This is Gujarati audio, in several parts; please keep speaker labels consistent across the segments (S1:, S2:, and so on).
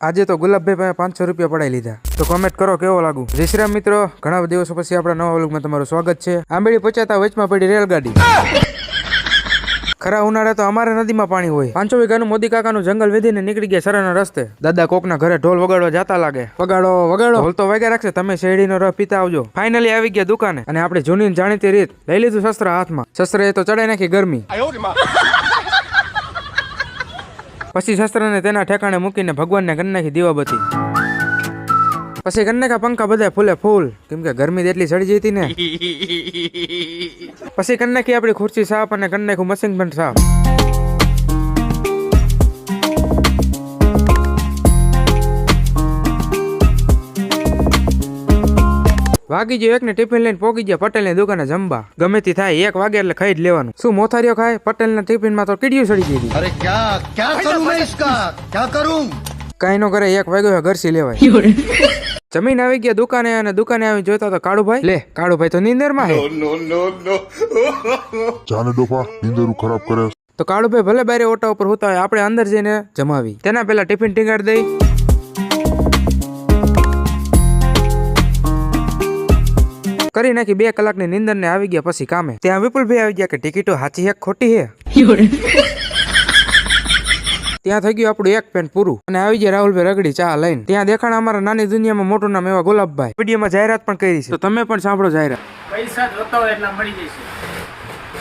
S1: આજે તો ગુલાબભાઈ પાસે 500 રૂપિયા પડાઈ લીધા. તો કોમેન્ટ કરો કેવો લાગુ. જય શ્રી રામ મિત્રો, ઘણા દિવસો પછી આપણા નવા વ્લોગમાં તમારું સ્વાગત છે. આંબેડી પહોંચાતા વચમાં પડી રેલગાડી. ખરા ઉનાળે તો અમારે નદીમાં પાણી હોય. 500 વીઘાનું મોદી કાકાનું જંગલ વેધીને નીકળી ગયા સરાના રસ્તે. દાદા કોકના ઘરે ઢોલ વગાડવા જતા લાગે. વગાડો વગાડો, ઢોલ તો વાગ્યા રાખશે, તમે શેરડીનો રસ પીતા આવજો. ફાઇનલી આવી ગયા દુકાને અને આપણે જૂની જાણીતી રીત લઈ લીધું શસ્ત્ર હાથમાં. શસ્ત્ર એ તો ચડાઈ નાખી ગરમી. પછી શસ્ત્રને તેના ઠેકાણે મૂકીને ભગવાનને કરી નાખી દીવાબત્તી. પછી કરી નાખ્યા પંખા બધા ફૂલે ફૂલ, કેમ કે ગરમી એટલી ચડી જતી ને. પછી કરી નાખી આપણી ખુરશી સાફ અને કરી નાખ્યું મશીન પણ સાફ. વાગી ગયો એકને ટિફિન લઈને પોગી ગયા પટેલની દુકાને જમવા. ગમે તે થાય 1 વાગે એટલે ખાઈ જ લેવાનું. શું મોથારીઓ ખાય? પટેલના ટિફિનમાં તો કીડીયું સડી ગઈ.
S2: અરે क्या करूं मैं इसका क्या करूं?
S1: કઈ નો કરે, 1 વાગ્યો ઘરસી લેવાય. જમીન આવી ગયા દુકાને અને દુકાને આવી જોતા તો કાળુભાઈ. લે કાળુભાઈ તો નીંદર માં
S3: જાને ડોફા નીંદરું ખરાબ કરે.
S1: તો કાળુભાઈ ભલે બારે ઓટા ઉપર હોતા હોય, આપણે અંદર જઈને જમાવી. તેના પેલા ટિફિન ટીંગાડી દઈ. કરી નાખી 2 કલાકની નીંદર ને આવી ગયા પછી કામે. ત્યાં વિપુલભાઈ આવી ગયા કે ટિકિટો સાચી હે ખોટી હે. ત્યાં થઈ ગયું આપણું 1 પેન્ટ પૂરું અને આવી ગયા રાહુલભાઈ રગડી ચા લઈને. ત્યાં દેખાણ અમારા નાની દુનિયામાં મોટું નામ એવા ગુલાબભાઈ. વિડીયોમાં જાહેરાત પણ કરી છે, તો તમે પણ સાંભળો જાહેરાત.
S4: પૈસા જોતા હોય એટલા મળી જશે.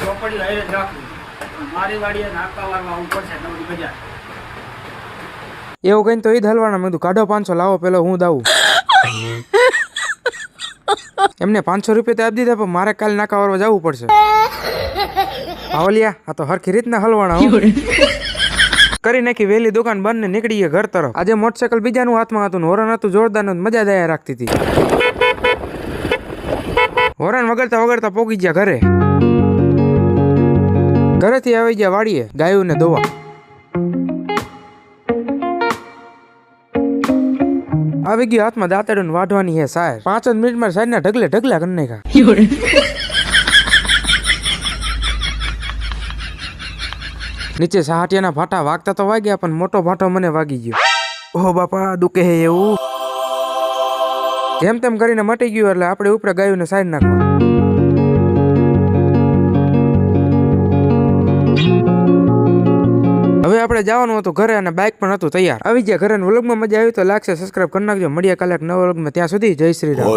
S4: ચોપડી હારે જ રાખવું. મારી વાડીએ નાકા વારવા ઉપર છે નવરી બજાર.
S1: એવું કહીને તો ઈ જ હલવાના. મેં કીધું કાઢો 500 લાવો, પેલો હું દાવું. એમને 500 રૂપિયા તો આપી દીધા, પણ મારે કાલે નાકા વારવા જવું પડશે. આવલિયા આ તો હરખી રીતના હલવાના. કરી નાખી વહેલી દુકાન બંધ ને નીકળી ગયા ઘર તરફ. આજે મોટરસાયકલ બીજાનું હાથમાં હતું, હોરન હતું જોરદાર, મજા દયા રાખતી હતી. હોરન વગડતા વગડતા પોગી ગયા ઘરે. ઘરેથી આવી ગયા વાડીએ ગાયું ને દોવા. આવી ગયો હાથમાં દાંતેડું વાઢવાની હે સાયર. 5 જ મિનિટમાં સાયરના ઢગલે ઢગલા કરી નાખ્યા. નીચે સહાટિયાના ભાટા વાગતા તો વાગ્યા, પણ મોટો ભાટો મને વાગી ગયો. ઓહો બાપા દુખે હે એવું. જેમ તેમ કરીને મટી ગયું એટલે આપણે ઉપર ગાયું ને સાઈડ નાખવા. હવે આપણે જવાનું હતું ઘરે અને બાઇક પણ હતું તૈયાર. આવી ગયા ઘરે. વ્લોગમાં મજા આવી તો લાઈક સબસ્ક્રાઇબ કરી નાખજો. મળીએ કાલે એક નવા વ્લોગમાં. ત્યાં સુધી જય શ્રી રામ.